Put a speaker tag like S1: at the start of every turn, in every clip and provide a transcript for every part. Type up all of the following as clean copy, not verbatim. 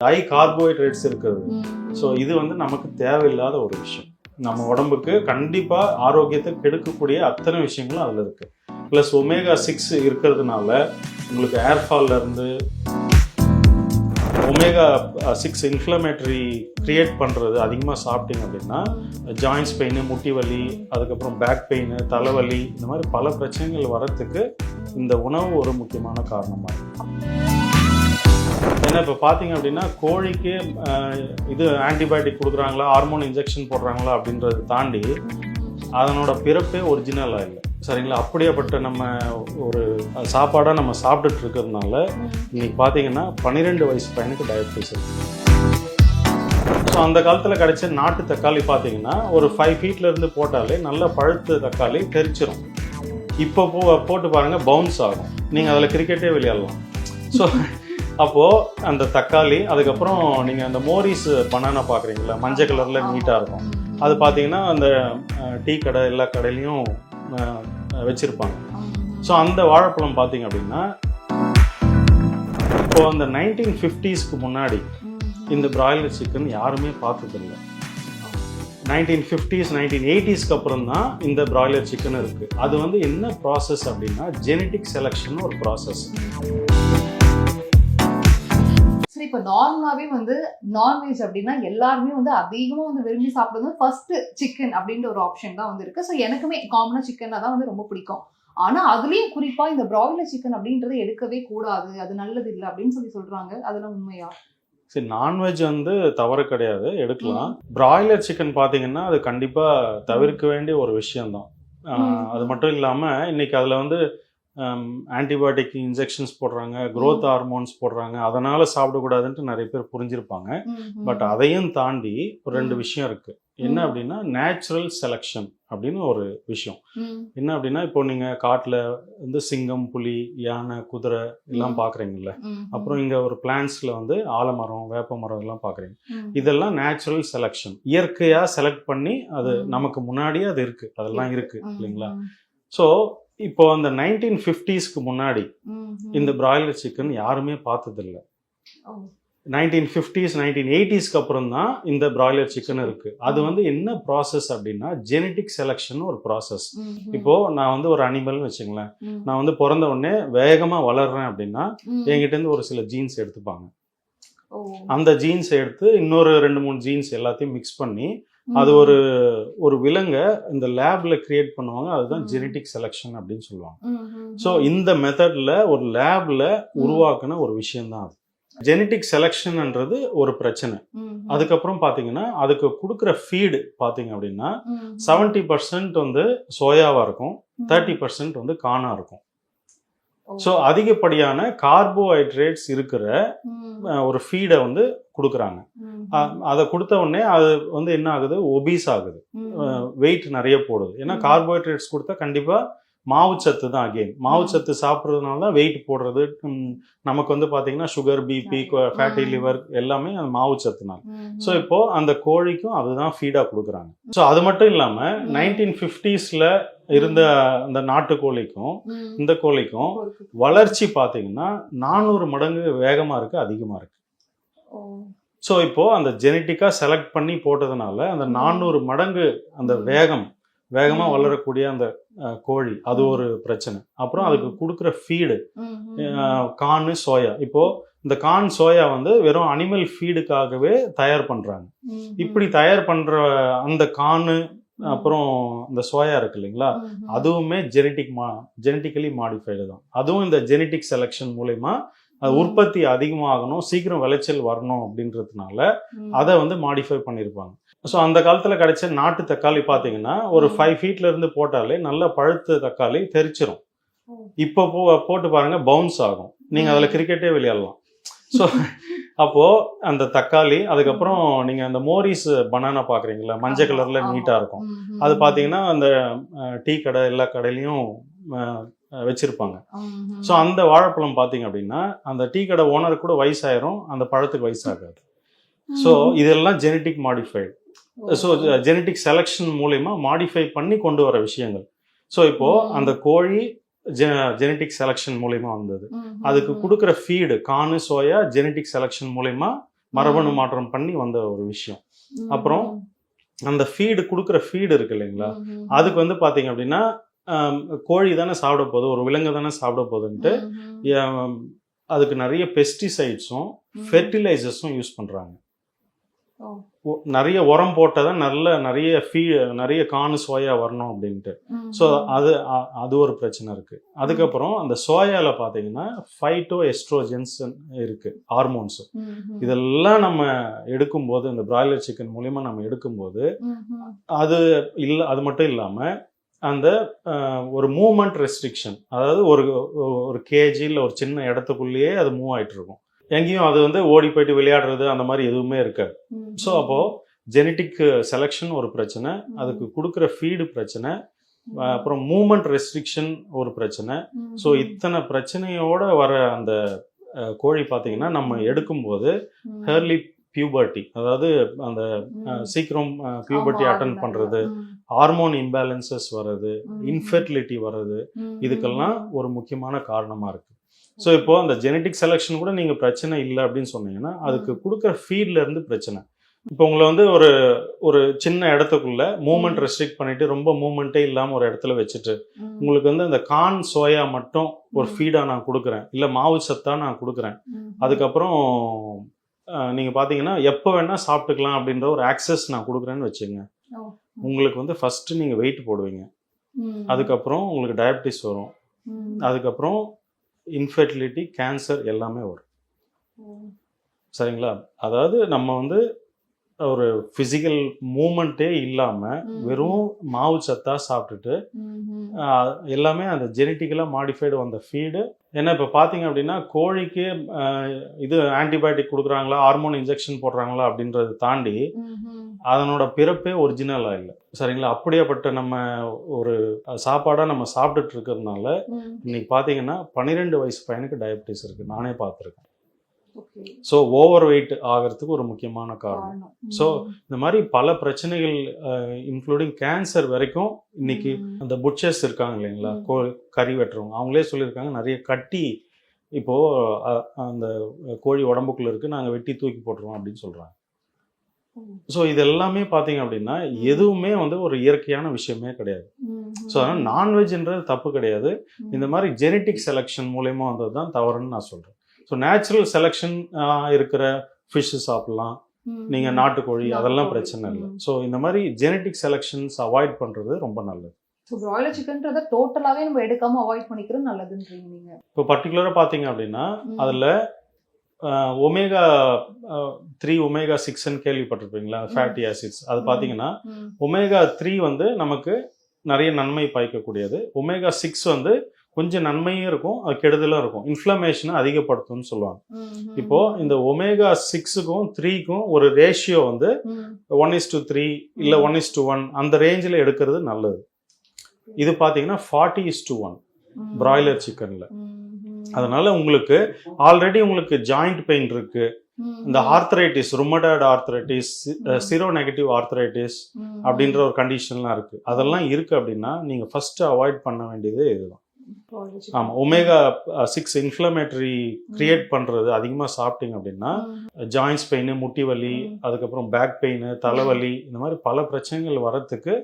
S1: High carbohydrates இருக்குது. So இது வந்து நமக்கு தேவையில்லாத ஒரு விஷயம். நம்ம உடம்புக்கு கண்டிப்பாக ஆரோக்கியத்தை கெடுக்கக்கூடிய அத்தனை விஷயங்களும் அதில் இருக்குது. ப்ளஸ் ஒமேகா-6 இருக்கிறதுனால உங்களுக்கு ஏர்ஃபால்லேருந்து ஒமேகா-6 இன்ஃப்ளமேட்டரி க்ரியேட் பண்ணுறது அதிகமாக சாப்பிட்டீங்க அப்படின்னா ஜாயின்ஸ் பெயின், முட்டி வலி, அதுக்கப்புறம் பேக் பெயின், தலைவலி, இந்த மாதிரி பல பிரச்சனைகள் வரத்துக்கு இந்த உணவு ஒரு முக்கியமான காரணமாக இருக்கும். ஏன்னா இப்போ பார்த்தீங்க அப்படின்னா கோழிக்கு இது ஆன்டிபயோட்டிக் கொடுக்குறாங்களா, ஹார்மோன் இன்ஜெக்ஷன் போடுறாங்களா அப்படின்றத தாண்டி அதனோட பிறப்பே ஒரிஜினலாக இல்லை. சரிங்களா? அப்படியேப்பட்ட நம்ம ஒரு சாப்பாடாக நம்ம சாப்பிட்டுட்டு இருக்கிறதுனால இன்னைக்கு பார்த்தீங்கன்னா 12 வயசு பையனுக்கு டயபிட்டிஸ் இருக்குது. ஸோ அந்த காலத்தில் கிடைச்ச நாட்டு தக்காளி பார்த்தீங்கன்னா ஒரு 5 ஃபீட்லேருந்து போட்டாலே நல்ல பழுத்த தக்காளி தெரிச்சிடும். இப்போ போட்டு பாருங்கள், பவுன்ஸ் ஆகும். நீங்கள் அதில் கிரிக்கெட்டே விளையாடலாம். ஸோ அப்போது அந்த தக்காளி, அதுக்கப்புறம் நீங்கள் அந்த மோரிஸ் பனானா பார்க்குறீங்களா, மஞ்சள் கலரில் நீட்டாக இருக்கும். அது பார்த்தீங்கன்னா அந்த டீ கடை எல்லா கடையிலையும் வச்சுருப்பாங்க. ஸோ அந்த வாழைப்பழம் பார்த்தீங்க அப்படின்னா இப்போது அந்த 1950ஸ்க்கு முன்னாடி இந்த பிராய்லர் சிக்கன் யாருமே பார்த்ததில்லை. 1950s 1980ஸ்க்கு அப்புறம் தான் இந்த பிராய்லர் சிக்கன் இருக்குது. அது வந்து என்ன ப்ராசஸ் அப்படின்னா ஜெனட்டிக் செலெக்ஷன் ஒரு ப்ராசஸ்.
S2: சரி, இப்போ நார்மலாவே வந்து நான்வெஜ் அப்படின்னா எல்லாருமே வந்து அதிகமா வந்து விரும்பி சாப்பிடுறது ஃபர்ஸ்ட் சிக்கன் அப்படின்ற ஒரு ஆப்ஷன் தான் வந்து இருக்கு. ஸோ எனக்குமே காமனா சிக்கன் தான் வந்து ரொம்ப பிடிக்கும். ஆனா அதுலயும் குறிப்பா இந்த பிராய்லர் சிக்கன் அப்படின்றத எடுக்கவே கூடாது, அது நல்லது இல்லை அப்படின்னு சொல்றாங்க. அதெல்லாம் உண்மையா?
S1: சரி, நான்வெஜ் வந்து தவறு கிடையாது, எடுக்கலாம். பிராய்லர் சிக்கன் பார்த்தீங்கன்னா அது கண்டிப்பாக தவிர்க்க வேண்டிய ஒரு விஷயம்தான். அது மட்டும் இல்லாமல் இன்னைக்கு அதில் வந்து ஆன்டிபயோட்டிக் இன்ஜெக்ஷன்ஸ் போடுறாங்க, க்ரோத் ஹார்மோன்ஸ் போடுறாங்க, அதனால் சாப்பிடக்கூடாதுன்ட்டு நிறைய பேர் புரிஞ்சிருப்பாங்க. பட் அதையும் தாண்டி ஒரு 2 விஷயம் இருக்குது. என்ன அப்படின்னா நேச்சுரல் செலெக்ஷன் அப்படின்னு ஒரு விஷயம். என்ன அப்படின்னா இப்போ நீங்கள் காட்டில் வந்து சிங்கம், புலி, யானை, குதிரை எல்லாம் பார்க்குறீங்கல்ல, அப்புறம் இங்கே ஒரு பிளான்ட்ஸில் வந்து ஆலமரம், வேப்ப மரம் எல்லாம் பார்க்குறீங்க. இதெல்லாம் நேச்சுரல் செலெக்ஷன், இயற்கையாக செலக்ட் பண்ணி அது நமக்கு முன்னாடியே அது இருக்குது, அதெல்லாம் இருக்குது இல்லைங்களா? ஸோ இப்போ அந்த 1950ஸ்க்கு முன்னாடி இந்த பிராய்லர் சிக்கன் யாருமே பார்த்ததில்லை. 1950s 1980ஸ்க்கு அப்புறம் தான் இந்த பிராய்லர் சிக்கன் இருக்குது. அது வந்து என்ன ப்ராசஸ் அப்படின்னா ஜெனட்டிக் செலெக்ஷன் ஒரு ப்ராசஸ். இப்போது நான் வந்து ஒரு அனிமல்னு வச்சுங்களேன், நான் வந்து பிறந்த உடனே வேகமாக வளர்றேன் அப்படின்னா என்கிட்டேருந்து ஒரு சில ஜீன்ஸ் எடுத்துப்பாங்க. அந்த ஜீன்ஸை எடுத்து இன்னொரு 2-3 ஜீன்ஸ் எல்லாத்தையும் மிக்ஸ் பண்ணி அது ஒரு விலங்கை இந்த லேப்ல கிரியேட் பண்ணுவாங்க. அதுதான் ஜெனட்டிக் செலெக்ஷன் அப்படின்னு சொல்லுவாங்க. ஸோ இந்த மெத்தட்ல ஒரு லேப்ல உருவாக்குன ஒரு விஷயம் தான் அது. ஜெனட்டிக் செலெக்ஷன்ன்றது ஒரு பிரச்சனை. அதுக்கப்புறம் பார்த்தீங்கன்னா அதுக்கு கொடுக்குற ஃபீடு பார்த்தீங்க அப்படின்னா 70% வந்து சோயாவாக இருக்கும், 30% வந்து கார்னாக இருக்கும். ஸோ அதிகப்படியான கார்போஹைட்ரேட்ஸ் இருக்கிற ஒரு ஃபீடை வந்து கொடுக்குறாங்க. அதை கொடுத்த உடனே அது வந்து என்ன ஆகுது, ஒபீஸ் ஆகுது, வெயிட் நிறைய போடுது. ஏன்னா கார்போஹைட்ரேட்ஸ் கொடுத்தா கண்டிப்பாக மாவுச்சத்து தான். அகெயின் மாவுச்சத்து சாப்பிட்றதுனால தான் வெயிட் போடுறது. நமக்கு வந்து பார்த்தீங்கன்னா சுகர், பிபி, ஃபேட்டி லிவர் எல்லாமே அந்த மாவுச்சத்துனால. ஸோ இப்போது அந்த கோழிக்கும் அதுதான் ஃபீடாக கொடுக்குறாங்க. ஸோ அது மட்டும் இல்லாமல் 1950ஸ்ல இருந்த அந்த நாட்டுக்கோழிக்கும் இந்த கோழிக்கும் வளர்ச்சி பார்த்தீங்கன்னா 400 மடங்கு வேகமாக இருக்குது, அதிகமாக இருக்குது. ஸோ இப்போது அந்த ஜெனட்டிக்காக செலக்ட் பண்ணி போட்டதுனால அந்த 400 மடங்கு அந்த வேகமாக வளரக்கூடிய அந்த கோழி, அது ஒரு பிரச்சனை. அப்புறம் அதுக்கு கொடுக்குற ஃபீடு கார்னு, சோயா. இப்போது இந்த கார்ன், சோயா வந்து வெறும் அனிமல் ஃபீடுக்காகவே தயார் பண்ணுறாங்க. இப்படி தயார் பண்ணுற அந்த கார்னு அப்புறம் இந்த சோயா இருக்கு இல்லைங்களா, அதுவுமே ஜெனட்டிக்கலி மாடிஃபைடு தான். அதுவும் இந்த ஜெனட்டிக் செலெக்ஷன் மூலமா அது உற்பத்தி அதிகமாகணும், சீக்கிரம் விளைச்சல் வரணும் அப்படின்றதுனால அதை வந்து மாடிஃபை பண்ணியிருப்பாங்க. ஸோ அந்த காலத்தில் கிடைச்ச நாட்டு தக்காளி பார்த்தீங்கன்னா ஒரு 5 ஃபீட்லேருந்து போட்டாலே நல்ல பழுத்த தக்காளி தெரிச்சிடும். இப்போ போட்டு பாருங்கள், பவுன்ஸ் ஆகும். நீங்கள் அதில் கிரிக்கெட்டே விளையாடலாம். ஸோ அப்போது அந்த தக்காளி, அதுக்கப்புறம் நீங்கள் அந்த மோரிஸ் பனானா பார்க்குறீங்களா, மஞ்சள் கலரில் நீட்டாக இருக்கும். அது பார்த்தீங்கன்னா அந்த டீ கடை எல்லா கடையிலையும் வச்சுருப்பாங்க. ஸோ அந்த வாழைப்பழம் பார்த்தீங்க அப்படின்னா அந்த டீ கடை ஓனருக்கு கூட வயசாயிரும், அந்த பழத்துக்கு வயசாகாது. ஸோ இதெல்லாம் genetic modified. So genetic selection மூலமா மாடிஃபை பண்ணி கொண்டு வர விஷயங்கள். ஸோ இப்போது அந்த கோழி ஜெனட்டிக் செலெக்ஷன் மூலயமா வந்தது. அதுக்கு கொடுக்குற ஃபீடு கார்னு, சோயா ஜெனட்டிக் செலெக்ஷன் மூலயமா மரபணு மாற்றம் பண்ணி வந்த ஒரு விஷயம். அப்புறம் அந்த ஃபீடு கொடுக்குற ஃபீடு இருக்கு இல்லைங்களா, அதுக்கு வந்து பார்த்தீங்க அப்படின்னா கோழி தானே சாப்பிட போகுது, ஒரு விலங்கு தானே சாப்பிட போகுதுன்ட்டு அதுக்கு நிறைய பெஸ்டிசைட்ஸும் ஃபெர்டிலைசர்ஸும் யூஸ் பண்ணுறாங்க. நிறைய உரம் போட்டால் தான் நிறைய கார்னு சோயா வரணும் அப்படின்ட்டு. ஸோ அது ஒரு பிரச்சனை இருக்குது. அதுக்கப்புறம் அந்த சோயாவில் பார்த்தீங்கன்னா ஃபைட்டோ எஸ்ட்ரோஜன்ஸ் இருக்குது, ஹார்மோன்ஸு. இதெல்லாம் நம்ம எடுக்கும்போது, இந்த பிராய்லர் சிக்கன் மூலிமா நம்ம எடுக்கும்போது அது மட்டும் இல்லாமல் அந்த ஒரு மூவ்மெண்ட் ரெஸ்ட்ரிக்ஷன், அதாவது ஒரு கேஜி இல்லை ஒரு சின்ன இடத்துக்குள்ளேயே அது மூவ் ஆகிட்டு இருக்கும். எங்கேயும் அது வந்து ஓடி போயிட்டு விளையாடுறது அந்த மாதிரி எதுவுமே இருக்காது. ஸோ அப்போது ஜெனட்டிக் செலெக்ஷன் ஒரு பிரச்சனை, அதுக்கு கொடுக்குற ஃபீடு பிரச்சனை, அப்புறம் மூவ்மெண்ட் ரெஸ்ட்ரிக்ஷன் ஒரு பிரச்சனை. ஸோ இத்தனை பிரச்சனையோட வர அந்த கோழி பார்த்தீங்கன்னா நம்ம எடுக்கும்போது ஹேர்லி பியூபர்ட்டி, அதாவது அந்த சீக்கிரம் பியூபர்ட்டி அட்டன் பண்ணுறது, ஹார்மோன் இம்பேலன்சஸ் வர்றது, இன்ஃபெர்டிலிட்டி வர்றது, இதுக்கெல்லாம் ஒரு முக்கியமான காரணமாக இருக்குது. ஸோ இப்போ அந்த ஜெனட்டிக் செலெக்ஷன் கூட நீங்கள் பிரச்சனை இல்லை அப்படின்னு சொன்னீங்கன்னா அதுக்கு கொடுக்குற ஃபீட்ல இருந்து பிரச்சனை. இப்போ உங்களை வந்து ஒரு சின்ன இடத்துக்குள்ள மூவ்மெண்ட் ரெஸ்ட்ரிக்ட் பண்ணிட்டு ரொம்ப மூவ்மெண்ட்டே இல்லாமல் ஒரு இடத்துல வச்சுட்டு உங்களுக்கு வந்து அந்த கார்ன் சோயா மட்டும் ஒரு ஃபீடாக நான் கொடுக்குறேன், இல்லை மாவு சத்தா நான் கொடுக்குறேன், அதுக்கப்புறம் நீங்கள் பார்த்தீங்கன்னா எப்போ வேணால் சாப்பிட்டுக்கலாம் அப்படின்ற ஒரு ஆக்சஸ் நான் கொடுக்குறேன்னு வச்சுங்க, உங்களுக்கு வந்து ஃபஸ்ட்டு நீங்கள் வெயிட் போடுவீங்க, அதுக்கப்புறம் உங்களுக்கு டயபிட்டிஸ் வரும், அதுக்கப்புறம் இன்ஃபெர்டிலிட்டி, கேன்சர் எல்லாமே வரும். சரிங்களா? அதாவது நம்ம வந்து ஒரு ஃபிசிக்கல் மூமெண்ட்டே இல்லாமல் வெறும் மாவு சத்தா சாப்பிட்டுட்டு எல்லாமே அந்த ஜெனட்டிக்கலாக மாடிஃபைடு வந்த ஃபீடு. ஏன்னா இப்போ பார்த்தீங்க அப்படின்னா கோழிக்கு இது ஆன்டிபயோட்டிக் கொடுக்குறாங்களா, ஹார்மோன் இன்ஜெக்ஷன் போடுறாங்களா அப்படின்றத தாண்டி அதனோட பிறப்பே ஒரிஜினலாக இல்லை. சரிங்களா? அப்படியேப்பட்ட நம்ம ஒரு சாப்பாடாக நம்ம சாப்பிட்டுட்டு இருக்கிறதுனால இன்னைக்கு பார்த்தீங்கன்னா 12 வயசு பையனுக்கு டயபிட்டிஸ் இருக்குது, நானே பார்த்துருக்கேன். ஸோ ஓவர் வெயிட் ஆகிறதுக்கு ஒரு முக்கியமான காரணம். ஸோ இந்த மாதிரி பல பிரச்சனைகள் இன்க்ளூடிங் கேன்சர் வரைக்கும் இன்னைக்கு அந்த புட்சர்ஸ் இருக்காங்க இல்லைங்களா, கறி வெட்டுறவங்க, அவங்களே சொல்லியிருக்காங்க நிறைய கட்டி இப்போ அந்த கோழி உடம்புக்குள்ள இருக்கு, நாங்கள் வெட்டி தூக்கி போட்டுருவோம் அப்படின்னு சொல்றாங்க. ஸோ இது எல்லாமே பார்த்தீங்க அப்படின்னா எதுவுமே வந்து ஒரு இயற்கையான விஷயமே கிடையாது. ஸோ அதனால் நான்வெஜ்ன்றது தப்பு கிடையாது, இந்த மாதிரி ஜெனட்டிக் செலெக்ஷன் மூலயமா வந்தது தான் தவறுன்னு நான் சொல்கிறேன். ஸோ நேச்சுரல் செலெக்ஷன் இருக்கிற ஃபிஷ்ஷு சாப்பிட்லாம், நீங்கள் நாட்டுக்கோழி அதெல்லாம் பிரச்சனை இல்லை. ஸோ இந்த மாதிரி ஜெனட்டிக் செலெக்ஷன்ஸ் அவாய்ட் பண்ணுறது ரொம்ப நல்லது.
S2: ஸோ பிராய்லர் சிக்கன்றதை டோட்டலாகவே நம்ம எடுக்காமல் அவாய்ட் பண்ணிக்கிறது நல்லதுன்றீங்க நீங்கள்.
S1: இப்போ பர்டிகுலராக பார்த்தீங்க அப்படின்னா அதில் ஒமேகா 3 ஒமேகா 6ன்னு கேள்விப்பட்டிருப்பீங்களா, ஃபேட்டி ஆசிட்ஸ். அது பார்த்தீங்கன்னா ஒமேகா 3 வந்து நமக்கு நிறைய நன்மை பயக்கக்கூடியது, ஒமேகா 6 வந்து கொஞ்சம் நன்மையும் இருக்கும், அது கெடுதலும் இருக்கும், இன்ஃப்ளமேஷனை அதிகப்படுத்தும்னு சொல்லுவாங்க. இப்போ இந்த ஒமேகா 6க்கும் 3க்கும் ஒரு ரேஷியோ வந்து 1:3 இல்லை 1:1 அந்த ரேஞ்சில் எடுக்கிறது நல்லது. இது பார்த்தீங்கன்னா 40:1 பிராய்லர் சிக்கனில். அதனால உங்களுக்கு ஆல்ரெடி உங்களுக்கு ஜாயிண்ட் பெயின் இருக்கு, இந்த arthritis, rheumatoid arthritis, sero negative arthritis அப்படின்ற ஒரு கண்டிஷன்லாம் இருக்கு. அதெல்லாம் இருக்கு அப்படின்னா நீங்க ஃபர்ஸ்ட் அவாய்ட் பண்ண வேண்டியது இதுதான். ஆமாம், ஒமேகா 6 இன்ஃப்ளமேட்டரி கிரியேட் பண்ணுறது அதிகமாக சாப்பிட்டீங்க அப்படின்னா ஜாயின்ஸ் பெயின், முட்டி வலி, அதுக்கப்புறம் பேக் பெயின், தலைவலி, இந்த மாதிரி பல பிரச்சனைகள் வரத்துக்கு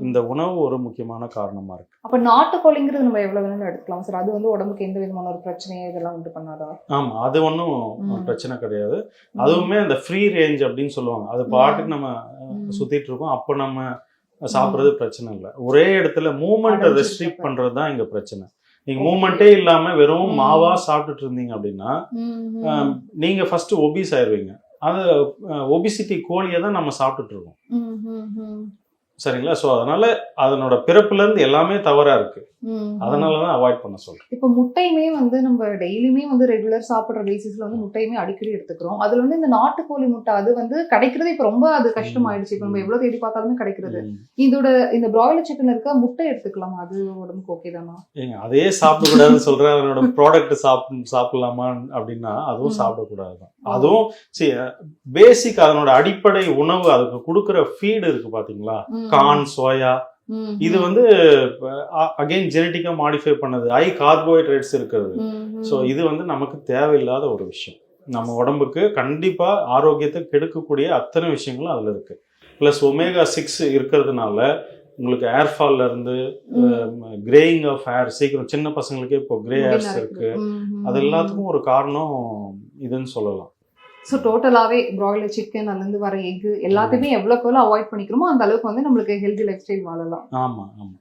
S1: இந்த உணவு ஒரு முக்கியமான காரணமாக இருக்குது.
S2: அப்போ நாட்டுக்கோழிங்கிறது நம்ம எவ்வளோ வேணும்னு எடுத்துக்கலாம் சார்? அது வந்து உடம்புக்கு எந்த விதமான ஒரு பிரச்சனையை இதெல்லாம் உண்டு பண்ணாதா?
S1: ஆமாம், அது ஒன்றும் பிரச்சனை கிடையாது. அதுவுமே அந்த ஃப்ரீ ரேஞ்ச் அப்படின்னு சொல்லுவாங்க, அது பாட்டுக்கு நம்ம சுற்றிட்டு இருக்கோம், அப்போ நம்ம சாப்பிட்றது பிரச்சனை இல்லை. ஒரே இடத்துல மூவ்மெண்ட்டை ரெஸ்ட்ரிக்ட் பண்ணுறது தான் இங்கே பிரச்சனை. நீங்க மூவ்மெண்ட்டே இல்லாம வெறும் மாவா சாப்பிட்டுட்டு இருந்தீங்க அப்படின்னா நீங்க ஃபர்ஸ்ட் ஒபிஸ் ஆயிருவீங்க. அது ஒபிசிட்டி கோழியை தான் நம்ம சாப்பிட்டுட்டு இருக்கோம். சரிங்களா? ஸோ அதனால அதனோட பிறப்புல இருந்து எல்லாமே தவறா இருக்கு, அதனாலதான் அவாய்ட் பண்ண சொல்றேன்.
S2: இப்போ முட்டையுமே வந்து நம்ம டெய்லியுமே வந்து ரெகுலர் சாப்பிட்ற பேசிஸ்ல வந்து முட்டையுமே அடிக்கடி எடுத்துக்கிறோம். அதுல வந்து இந்த நாட்டுக்கோழி முட்டை அது வந்து கிடைக்கிறது இப்போ ரொம்ப அது கஷ்டமாயிடுச்சு. இப்போ நம்ம எவ்வளவு தேடி பார்த்தாலுமே கிடைக்கிறது. இந்த பிராய்லர் சிக்கன் இருக்க முட்டை எடுத்துக்கலாமா? அது உடம்புக்கு ஓகே தானா?
S1: ஏங்க அதே சாப்பிடக்கூடாதுன்னு சொல்றேன், அதனோட ப்ராடக்ட் சாப்பிடலாமா அப்படின்னா அதுவும் சாப்பிடக்கூடாது. அதுவும் பேசிக் அதனோட அடிப்படை உணவு, அதுக்கு கொடுக்குற ஃபீடு இருக்கு பாத்தீங்களா, கார்ன், சோயா, இது வந்து அகைன் ஜெனட்டிக்கா மாடிஃபை பண்ணது, ஹை கார்போஹைட்ரேட்ஸ் இருக்கிறது. ஸோ இது வந்து நமக்கு தேவையில்லாத ஒரு விஷயம். நம்ம உடம்புக்கு கண்டிப்பா ஆரோக்கியத்தை கெடுக்கக்கூடிய அத்தனை விஷயங்களும் அதுல இருக்கு. பிளஸ் ஒமேகா 6 இருக்கிறதுனால உங்களுக்கு ஏர்ஃபால்ல இருந்து கிரேயிங் ஆஃப் ஹேர், சீக்கிரம் சின்ன பசங்களுக்கே இப்போ கிரே ஹேர்ஸ் இருக்கு. அது எல்லாத்துக்கும் ஒரு காரணம் இதுன்னு சொல்லலாம்.
S2: ஸோ டோட்டலாகவே ப்ராய்லர் சிக்கன் அதுலேருந்து வர எக் எல்லாத்தையுமே எவ்வளோக்கு எவ்வளோ அவாய்ட் பண்ணிக்கிறோமோ அந்த அளவுக்கு வந்து நம்மளுக்கு ஹெல்தி லைஃப் ஸ்டைல் வாழலாம்.
S1: ஆமா ஆமா.